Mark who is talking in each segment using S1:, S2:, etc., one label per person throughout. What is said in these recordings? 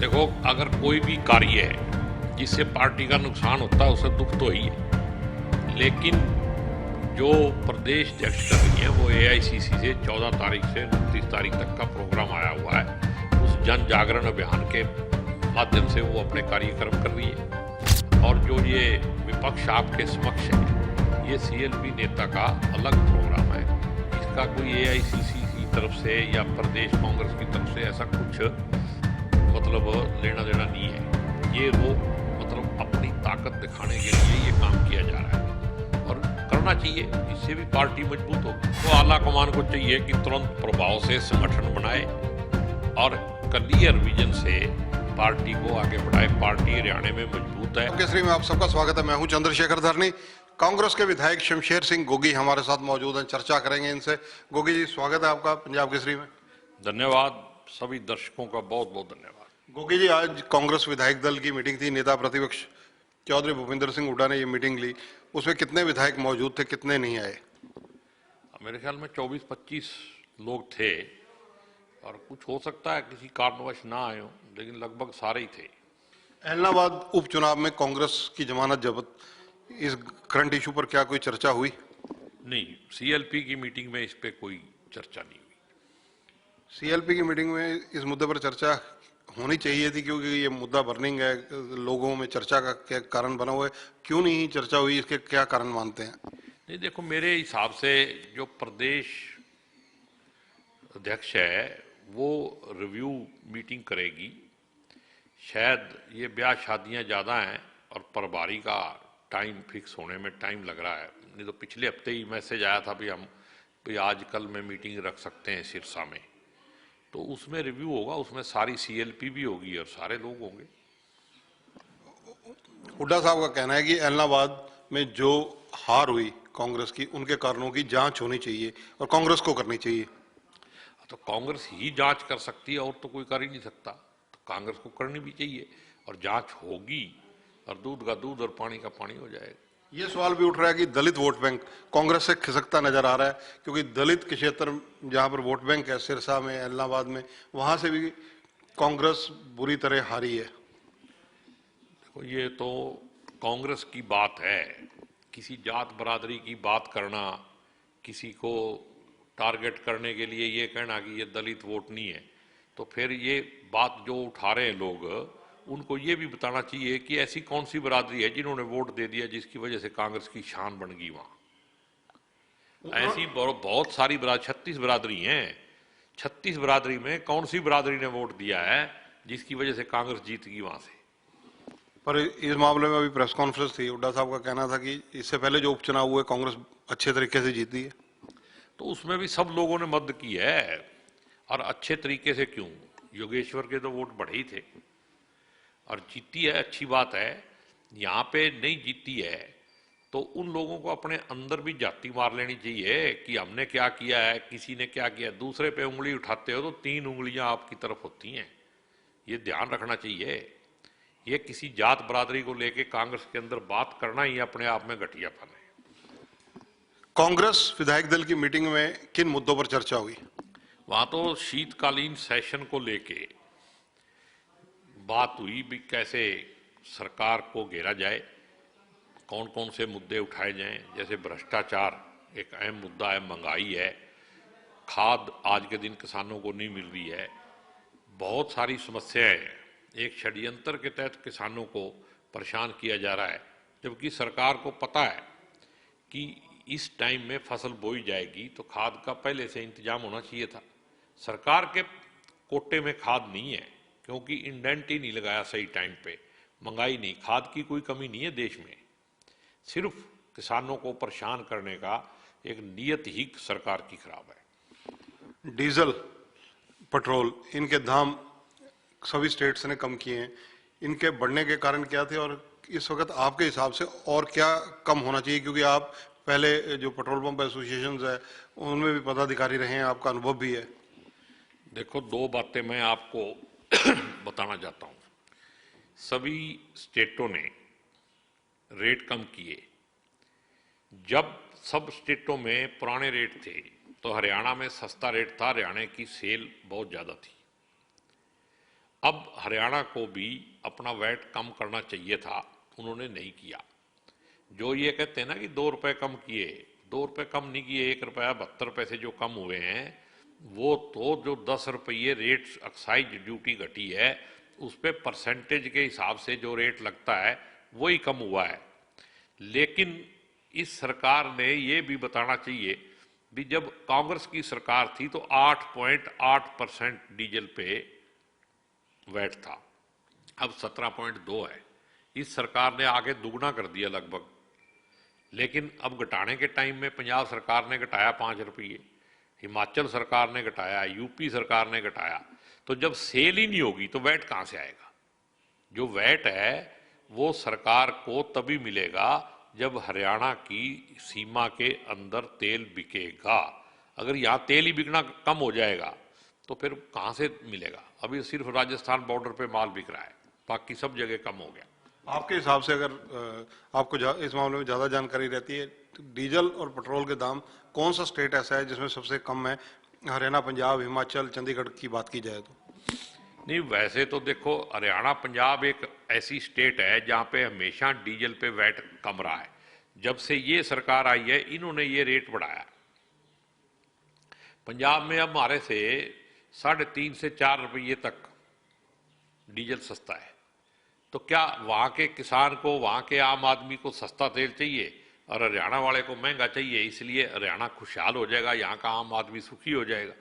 S1: देखो, अगर कोई भी कार्य है जिससे पार्टी का नुकसान होता है उसे दुख तो ही है, लेकिन जो प्रदेश अध्यक्ष कर रही है वो एआईसीसी से 14 तारीख से 29 तारीख तक का प्रोग्राम आया हुआ है। उस जन जागरण अभियान के माध्यम से वो अपने कार्यक्रम कर रही है, और जो ये विपक्ष आपके समक्ष है ये सीएलपी नेता का अलग प्रोग्राम है। इसका कोई एआईसीसी की तरफ से या प्रदेश कांग्रेस की तरफ से ऐसा कुछ मतलब लेना देना नहीं है। ये वो मतलब अपनी ताकत दिखाने के लिए ये काम किया जा रहा है और करना चाहिए, इससे भी पार्टी मजबूत होगी। तो आला कमान को चाहिए कि तुरंत प्रभाव से संगठन बनाए और क्लियर विजन से पार्टी को आगे बढ़ाए। पार्टी हरियाणा में मजबूत है।
S2: केसरी में आप सबका स्वागत है। मैं हूं चंद्रशेखर धरनी। कांग्रेस के विधायक शमशेर सिंह गोगी हमारे साथ मौजूद हैं, चर्चा करेंगे इनसे। गोगी जी, स्वागत है आपका पंजाब केसरी में।
S1: धन्यवाद, सभी दर्शकों का बहुत बहुत धन्यवाद।
S2: गोगी जी, आज कांग्रेस विधायक दल की मीटिंग थी। नेता प्रतिपक्ष चौधरी भूपिंदर सिंह हुड्डा ने ये मीटिंग ली। उसमें कितने विधायक मौजूद थे, कितने नहीं आए?
S1: मेरे ख्याल में 24-25 लोग थे, और कुछ हो सकता है किसी कारणवश ना आए हो, लेकिन लगभग सारे ही थे।
S2: एलनाबाद उपचुनाव में कांग्रेस की जमानत जब्त, इस करंट इशू पर क्या कोई चर्चा हुई?
S1: नहीं, सीएलपी की मीटिंग में इस पे कोई चर्चा नहीं हुई।
S2: सीएलपी की मीटिंग में इस मुद्दे पर चर्चा होनी चाहिए थी, क्योंकि ये मुद्दा बर्निंग है, लोगों में चर्चा का क्या कारण बना हुआ है। क्यों नहीं चर्चा हुई, इसके क्या कारण मानते हैं?
S1: नहीं, देखो, मेरे हिसाब से जो प्रदेश अध्यक्ष है वो रिव्यू मीटिंग करेगी। शायद ये ब्याह शादियां ज़्यादा हैं और प्रभारी का टाइम फिक्स होने में टाइम लग रहा है। नहीं तो पिछले हफ्ते ही मैसेज आया था भी आज कल में मीटिंग रख सकते हैं सिरसा में, तो उसमें रिव्यू होगा, उसमें सारी सीएलपी भी होगी और सारे लोग होंगे।
S2: हुड्डा साहब का कहना है कि एलनाबाद में जो हार हुई कांग्रेस की, उनके कारणों की जांच होनी चाहिए और कांग्रेस को करनी चाहिए।
S1: तो कांग्रेस ही जांच कर सकती है, और तो कोई कर ही नहीं सकता। तो कांग्रेस को करनी भी चाहिए और जांच होगी, और दूध का दूध और पानी का पानी हो जाएगा।
S2: ये सवाल भी उठ रहा है कि दलित वोट बैंक कांग्रेस से खिसकता नजर आ रहा है, क्योंकि दलित के क्षेत्र जहां पर वोट बैंक है, सिरसा में, एलनाबाद में, वहां से भी कांग्रेस बुरी तरह हारी है।
S1: देखो, ये तो कांग्रेस की बात है। किसी जात बरादरी की बात करना, किसी को टारगेट करने के लिए ये कहना कि ये दलित वोट नहीं है, तो फिर ये बात जो उठा रहे हैं लोग, उनको ये भी बताना चाहिए कि ऐसी कौन सी बरादरी है जिन्होंने वोट दे दिया जिसकी वजह से कांग्रेस की शान बन गई। वहां ऐसी बहुत सारी 36 बरादरी हैं। 36 बरादरी में कौन सी बरादरी ने वोट दिया है जिसकी वजह से कांग्रेस जीत गई वहां से?
S2: पर इस मामले में अभी प्रेस कॉन्फ्रेंस थी, हुड्डा साहब का कहना था कि इससे पहले जो उपचुनाव हुए कांग्रेस अच्छे तरीके से जीती है।
S1: तो उसमें भी सब लोगों ने मदद की है, और अच्छे तरीके से क्यों? योगेश्वर के तो वोट बढ़े ही थे और जीती है, अच्छी बात है। यहाँ पे नहीं जीती है तो उन लोगों को अपने अंदर भी जाति मार लेनी चाहिए कि हमने क्या किया है, किसी ने क्या किया। दूसरे पे उंगली उठाते हो तो 3 उंगलियां आपकी तरफ होती हैं, ये ध्यान रखना चाहिए। ये किसी जात बरादरी को लेके कांग्रेस के अंदर बात करना ही अपने आप में घटियापन है।
S2: कांग्रेस विधायक दल की मीटिंग में किन मुद्दों पर चर्चा हुई?
S1: वहां तो शीतकालीन सेशन को लेके बात हुई भी कैसे सरकार को घेरा जाए, कौन कौन से मुद्दे उठाए जाएं। जैसे भ्रष्टाचार एक अहम मुद्दा है, महंगाई है, खाद आज के दिन किसानों को नहीं मिल रही है, बहुत सारी समस्याएं हैं। एक षड्यंत्र के तहत किसानों को परेशान किया जा रहा है, जबकि सरकार को पता है कि इस टाइम में फसल बोई जाएगी तो खाद का पहले से इंतजाम होना चाहिए था। सरकार के कोटे में खाद नहीं है, क्योंकि इंडेंट ही नहीं लगाया सही टाइम पे। महंगाई नहीं, खाद की कोई कमी नहीं है देश में, सिर्फ किसानों को परेशान करने का एक नीयत ही सरकार की खराब है।
S2: डीजल, पेट्रोल, इनके दाम सभी स्टेट्स ने कम किए हैं। इनके बढ़ने के कारण क्या थे और इस वक्त आपके हिसाब से और क्या कम होना चाहिए? क्योंकि आप पहले जो पेट्रोल पंप एसोसिएशन है उनमें भी पदाधिकारी रहे हैं, आपका अनुभव भी है।
S1: देखो, 2 बातें मैं आपको बताना चाहता हूं। सभी स्टेटों ने रेट कम किए। जब सब स्टेटों में पुराने रेट थे तो हरियाणा में सस्ता रेट था, हरियाणा की सेल बहुत ज़्यादा थी। अब हरियाणा को भी अपना वैट कम करना चाहिए था, उन्होंने नहीं किया। जो ये कहते हैं ना कि 2 रुपए कम किए, 2 रुपए कम नहीं किए, 1 रुपया 72 पैसे जो कम हुए हैं, वो तो जो 10 रुपये रेट एक्साइज ड्यूटी घटी है उस पर परसेंटेज के हिसाब से जो रेट लगता है वही कम हुआ है। लेकिन इस सरकार ने ये भी बताना चाहिए भी जब कांग्रेस की सरकार थी तो 8.8% डीजल पे वैट था, अब 17.2 है। इस सरकार ने आगे दुगना कर दिया लगभग। लेकिन अब घटाने के टाइम में पंजाब सरकार ने घटाया 5 रुपये, हिमाचल सरकार ने घटाया, यूपी सरकार ने घटाया। तो जब सेल ही नहीं होगी तो वैट कहाँ से आएगा? जो वैट है वो सरकार को तभी मिलेगा जब हरियाणा की सीमा के अंदर तेल बिकेगा। अगर यहाँ तेल ही बिकना कम हो जाएगा तो फिर कहाँ से मिलेगा? अभी सिर्फ राजस्थान बॉर्डर पे माल बिक रहा है, बाकी सब जगह कम हो गया।
S2: आपके हिसाब से अगर आपको इस मामले में ज़्यादा जानकारी रहती है तो डीजल और पेट्रोल के दाम कौन सा स्टेट ऐसा है जिसमें सबसे कम है? हरियाणा, पंजाब, हिमाचल, चंडीगढ़ की बात की जाए तो?
S1: नहीं, वैसे तो देखो हरियाणा पंजाब एक ऐसी स्टेट है जहाँ पे हमेशा डीजल पे वैट कम रहा है। जब से ये सरकार आई है इन्होंने ये रेट बढ़ाया। पंजाब में अब हमारे से 3.5 से 4 रुपये तक डीजल सस्ता है। तो क्या वहाँ के किसान को, वहाँ के आम आदमी को सस्ता तेल चाहिए और हरियाणा वाले को महंगा चाहिए, इसलिए हरियाणा खुशहाल हो जाएगा, यहाँ का आम आदमी सुखी हो जाएगा?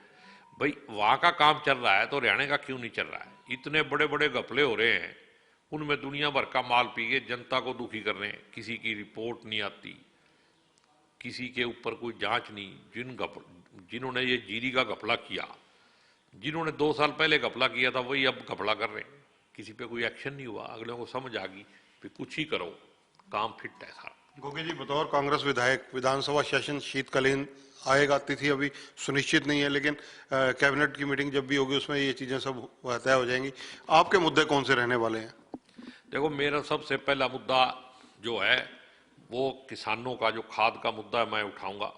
S1: भाई वहाँ का काम चल रहा है तो हरियाणा का क्यों नहीं चल रहा है? इतने बड़े बड़े घपले हो रहे हैं, उनमें दुनिया भर का माल पी के जनता को दुखी कर रहे हैं। किसी की रिपोर्ट नहीं आती, किसी के ऊपर कोई जांच नहीं। जिन्होंने ये जीरी का घपला किया, जिन्होंने 2 साल पहले घपला किया था, वही अब घपला कर रहे हैं। किसी पे कोई एक्शन नहीं हुआ। अगले को समझ आ गई कि कुछ ही करो, काम फिट है सारा।
S2: गोगे जी, बतौर कांग्रेस विधायक विधानसभा सेशन शीतकालीन आएगा, तिथि अभी सुनिश्चित नहीं है, लेकिन कैबिनेट की मीटिंग जब भी होगी उसमें ये चीजें सब तय हो जाएंगी। आपके मुद्दे कौन से रहने वाले हैं?
S1: देखो, मेरा सबसे पहला मुद्दा जो है वो किसानों का जो खाद का मुद्दा है मैं उठाऊंगा।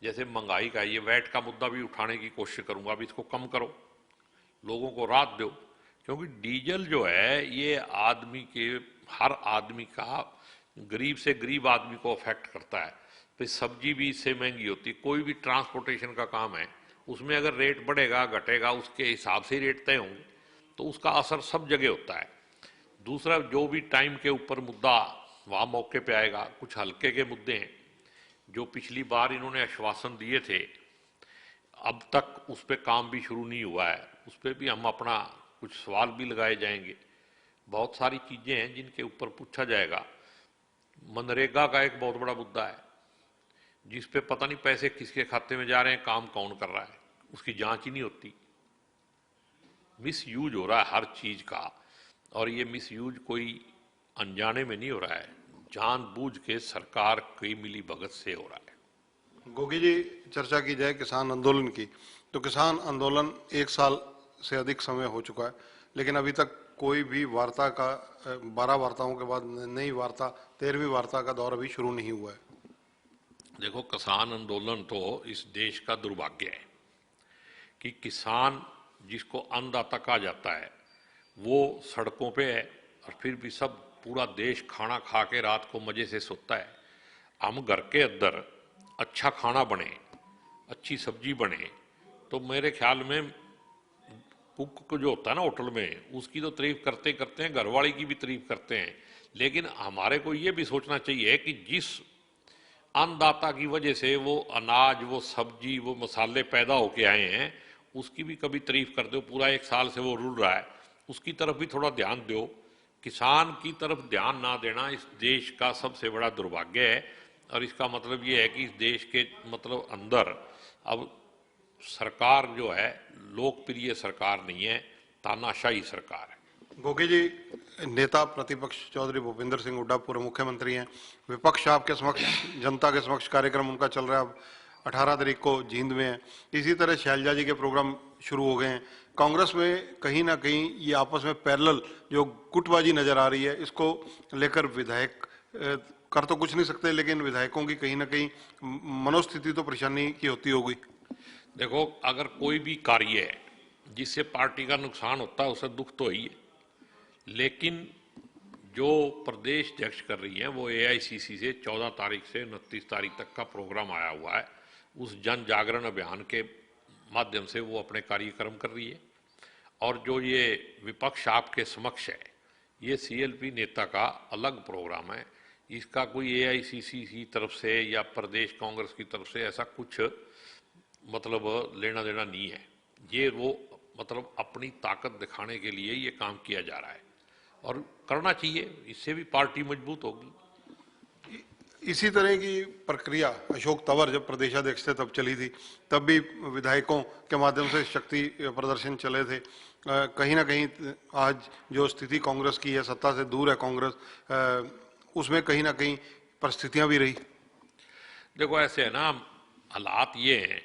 S1: जैसे महंगाई का ये वैट का मुद्दा भी उठाने की कोशिश करूंगा। अब इसको कम करो, लोगों को राहत दो, क्योंकि डीजल जो है ये हर आदमी का, गरीब से गरीब आदमी को अफेक्ट करता है। फिर सब्जी भी इससे महंगी होती है। कोई भी ट्रांसपोर्टेशन का काम है, उसमें अगर रेट बढ़ेगा घटेगा उसके हिसाब से ही रेट तय होंगे, तो उसका असर सब जगह होता है। दूसरा, जो भी टाइम के ऊपर मुद्दा वहाँ मौके पे आएगा। कुछ हल्के के मुद्दे हैं जो पिछली बार इन्होंने आश्वासन दिए थे, अब तक उस पर काम भी शुरू नहीं हुआ है। उस पर भी हम अपना कुछ सवाल भी लगाए जाएंगे। बहुत सारी चीज़ें हैं जिनके ऊपर पूछा जाएगा। मनरेगा का एक बहुत बड़ा मुद्दा है जिस पे पता नहीं पैसे किसके खाते में जा रहे हैं, काम कौन कर रहा है, उसकी जांच ही नहीं होती। मिस यूज हो रहा है हर चीज़ का, और ये मिस यूज कोई अनजाने में नहीं हो रहा है, जानबूझ के सरकार की मिली भगत से हो रहा है।
S2: गोगी जी, चर्चा की जाए किसान आंदोलन की, तो किसान आंदोलन 1 साल से अधिक समय हो चुका है, लेकिन अभी तक कोई भी वार्ता का 12 वार्ताओं के बाद नई वार्ता 13वीं वार्ता का दौर अभी शुरू नहीं हुआ है।
S1: देखो, किसान आंदोलन तो इस देश का दुर्भाग्य है कि किसान, जिसको अन्नदाता कहा जाता है, वो सड़कों पे है और फिर भी सब पूरा देश खाना खा के रात को मजे से सोता है। हम घर के अंदर अच्छा खाना बने, अच्छी सब्जी बने, तो मेरे ख्याल में कुक जो होता है ना होटल में, उसकी तो तारीफ करते करते हैं, घरवाली की भी तारीफ करते हैं। लेकिन हमारे को ये भी सोचना चाहिए कि जिस अन्नदाता की वजह से वो अनाज, वो सब्जी, वो मसाले पैदा होके आए हैं, उसकी भी कभी तारीफ कर दो। पूरा 1 साल से वो रुल रहा है, उसकी तरफ भी थोड़ा ध्यान दो। किसान की तरफ ध्यान ना देना इस देश का सबसे बड़ा दुर्भाग्य है। और इसका मतलब ये है कि इस देश के अंदर अब सरकार जो है लोकप्रिय सरकार नहीं है, तानाशाही सरकार है।
S2: गोगी जी, नेता प्रतिपक्ष चौधरी भूपेंद्र सिंह हुड्डा पूर्व मुख्यमंत्री हैं। विपक्ष आपके समक्ष, जनता के समक्ष कार्यक्रम उनका चल रहा है, अब 18 तारीख को जींद में है। इसी तरह शैलजा जी के प्रोग्राम शुरू हो गए हैं। कांग्रेस में कहीं ना कहीं ये आपस में पैरेलल जो गुटबाजी नजर आ रही है, इसको लेकर विधायक कर तो कुछ नहीं सकते, लेकिन विधायकों की कहीं ना कहीं मनोस्थिति तो परेशानी की होती होगी।
S1: देखो, अगर कोई भी कार्य जिससे पार्टी का नुकसान होता है उसे दुख तो ही है, लेकिन जो प्रदेश अध्यक्ष कर रही हैं वो एआईसीसी से 14 तारीख से 29 तारीख तक का प्रोग्राम आया हुआ है। उस जन जागरण अभियान के माध्यम से वो अपने कार्यक्रम कर रही है। और जो ये विपक्ष आपके समक्ष है, ये सीएलपी नेता का अलग प्रोग्राम है। इसका कोई एआईसीसी की तरफ से या प्रदेश कांग्रेस की तरफ से ऐसा कुछ मतलब लेना देना नहीं है। ये वो मतलब अपनी ताकत दिखाने के लिए ये काम किया जा रहा है और करना चाहिए, इससे भी पार्टी मजबूत होगी।
S2: इसी तरह की प्रक्रिया अशोक तंवर जब प्रदेशाध्यक्ष थे तब चली थी, तब भी विधायकों के माध्यम से शक्ति प्रदर्शन चले थे। कहीं ना कहीं आज जो स्थिति कांग्रेस की है, सत्ता से दूर है कांग्रेस, उसमें कहीं ना कहीं परिस्थितियां भी रही।
S1: देखो ऐसे है ना, हालात ये हैं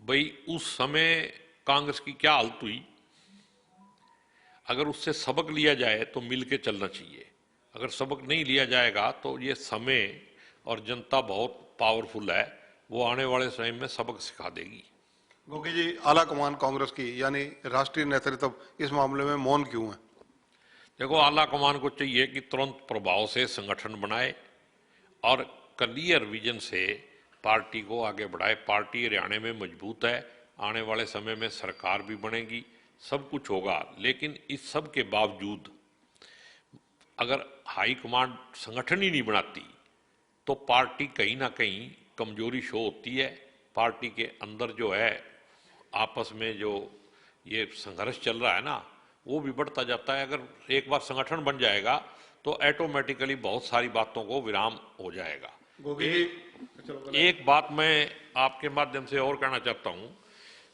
S1: भाई, उस समय कांग्रेस की क्या हालत हुई, अगर उससे सबक लिया जाए तो मिल के चलना चाहिए। अगर सबक नहीं लिया जाएगा तो ये समय और जनता बहुत पावरफुल है, वो आने वाले समय में सबक सिखा देगी।
S2: गोगी जी, आला कमान कांग्रेस की यानी राष्ट्रीय नेतृत्व इस मामले में मौन क्यों है?
S1: देखो, आला कमान को चाहिए कि तुरंत प्रभाव से संगठन बनाए और क्लियर विजन से पार्टी को आगे बढ़ाए। पार्टी हरियाणा में मजबूत है, आने वाले समय में सरकार भी बनेगी, सब कुछ होगा। लेकिन इस सब के बावजूद अगर हाई कमांड संगठन ही नहीं बनाती तो पार्टी कहीं ना कहीं कमजोरी शो होती है। पार्टी के अंदर जो है आपस में जो ये संघर्ष चल रहा है ना, वो भी बढ़ता जाता है। अगर एक बार संगठन बन जाएगा तो ऑटोमेटिकली बहुत सारी बातों को विराम हो जाएगा। एक बात मैं आपके माध्यम से और कहना चाहता हूं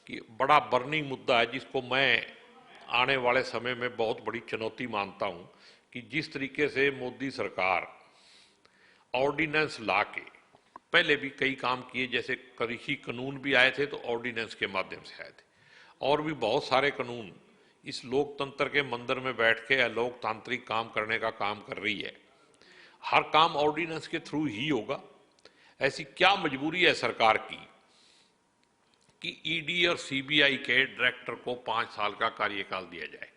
S1: कि बड़ा बर्निंग मुद्दा है जिसको मैं आने वाले समय में बहुत बड़ी चुनौती मानता हूं कि जिस तरीके से मोदी सरकार ऑर्डिनेंस ला के पहले भी कई काम किए, जैसे कृषि कानून भी आए थे तो ऑर्डिनेंस के माध्यम से आए थे, और भी बहुत सारे कानून इस लोकतंत्र के मंदिर में बैठ के लोकतांत्रिक काम करने का काम कर रही है। हर काम ऑर्डिनेंस के थ्रू ही होगा। ऐसी क्या मजबूरी है सरकार की कि ईडी और सीबीआई के डायरेक्टर को 5 साल का कार्यकाल दिया जाए?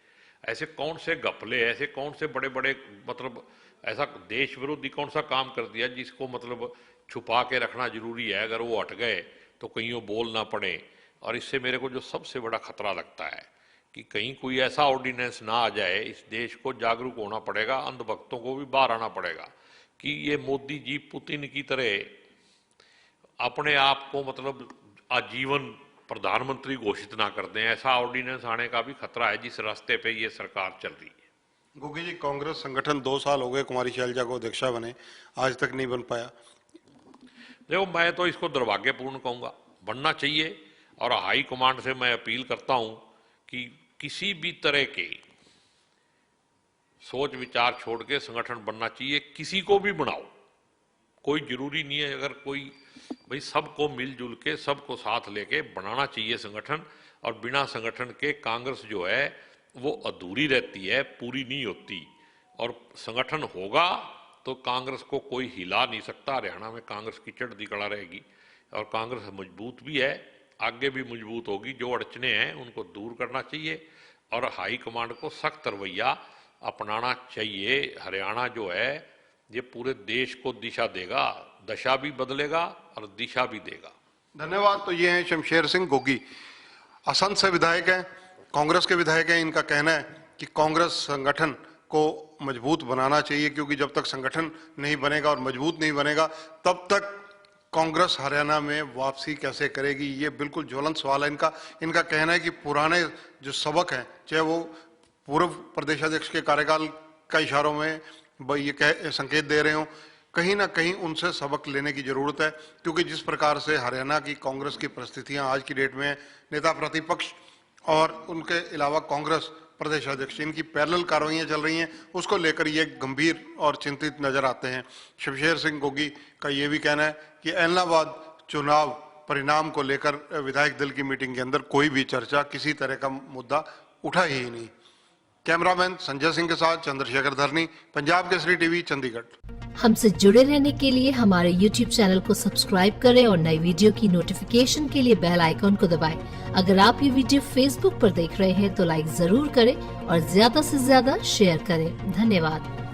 S1: ऐसे कौन से घपले, ऐसे कौन से बड़े बड़े मतलब ऐसा देश विरोधी कौन सा काम कर दिया जिसको मतलब छुपा के रखना जरूरी है? अगर वो हट गए तो कहीं वो बोल ना पड़े। और इससे मेरे को जो सबसे बड़ा खतरा लगता है कि कहीं कोई ऐसा ऑर्डिनेंस ना आ जाए। इस देश को जागरूक होना पड़ेगा, अंधभक्तों को भी बाहर आना पड़ेगा कि ये मोदी जी पुतिन की तरह अपने आप को मतलब आजीवन प्रधानमंत्री घोषित ना कर दें। ऐसा ऑर्डिनेंस आने का भी खतरा है जिस रास्ते पे ये सरकार चल रही है।
S2: गोगी जी, कांग्रेस संगठन 2 साल हो गए कुमारी शैलजा को अध्यक्षा बने, आज तक नहीं बन पाया।
S1: देखो, मैं तो इसको दुर्भाग्यपूर्ण कहूंगा, बनना चाहिए। और हाई कमांड से मैं अपील करता हूं कि किसी भी तरह के सोच विचार छोड़ के संगठन बनना चाहिए। किसी को भी बनाओ, कोई जरूरी नहीं है। अगर कोई भाई सबको मिलजुल के सबको साथ लेके बनाना चाहिए संगठन। और बिना संगठन के कांग्रेस जो है वो अधूरी रहती है, पूरी नहीं होती। और संगठन होगा तो कांग्रेस को कोई हिला नहीं सकता। हरियाणा में कांग्रेस की चढ़ती कड़ा रहेगी और कांग्रेस मजबूत भी है, आगे भी मजबूत होगी। जो अड़चने हैं उनको दूर करना चाहिए और हाई कमांड को सख्त रवैया अपनाना चाहिए। हरियाणा जो है ये पूरे देश को दिशा देगा, दशा भी बदलेगा और दिशा भी देगा।
S2: धन्यवाद। तो ये हैं शमशेर सिंह गोगी, असंध से विधायक हैं, कांग्रेस के विधायक हैं। इनका कहना है कि कांग्रेस संगठन को मजबूत बनाना चाहिए, क्योंकि जब तक संगठन नहीं बनेगा और मजबूत नहीं बनेगा तब तक कांग्रेस हरियाणा में वापसी कैसे करेगी, ये बिल्कुल ज्वलंत सवाल है। इनका कहना है कि पुराने जो सबक हैं, चाहे वो पूर्व प्रदेशाध्यक्ष के कार्यकाल का इशारों में ये संकेत दे रहे हो, कहीं ना कहीं उनसे सबक लेने की जरूरत है। क्योंकि जिस प्रकार से हरियाणा की कांग्रेस की परिस्थितियां आज की डेट में, नेता प्रतिपक्ष और उनके अलावा कांग्रेस प्रदेश अध्यक्ष, इनकी पैरेलल कार्रवाइयां चल रही हैं, उसको लेकर ये गंभीर और चिंतित नजर आते हैं। शमशेर सिंह गोगी का ये भी कहना है कि ऐलनाबाद चुनाव परिणाम को लेकर विधायक दल की मीटिंग के अंदर कोई भी चर्चा, किसी तरह का मुद्दा उठा ही नहीं। कैमरामैन संजय सिंह के साथ चंद्रशेखर धरनी, पंजाब केसरी टीवी, चंडीगढ़।
S3: हमसे जुड़े रहने के लिए हमारे YouTube चैनल को सब्सक्राइब करें और नई वीडियो की नोटिफिकेशन के लिए बेल आइकॉन को दबाएं। अगर आप ये वीडियो Facebook पर देख रहे हैं तो लाइक जरूर करें और ज्यादा से ज्यादा शेयर करें। धन्यवाद।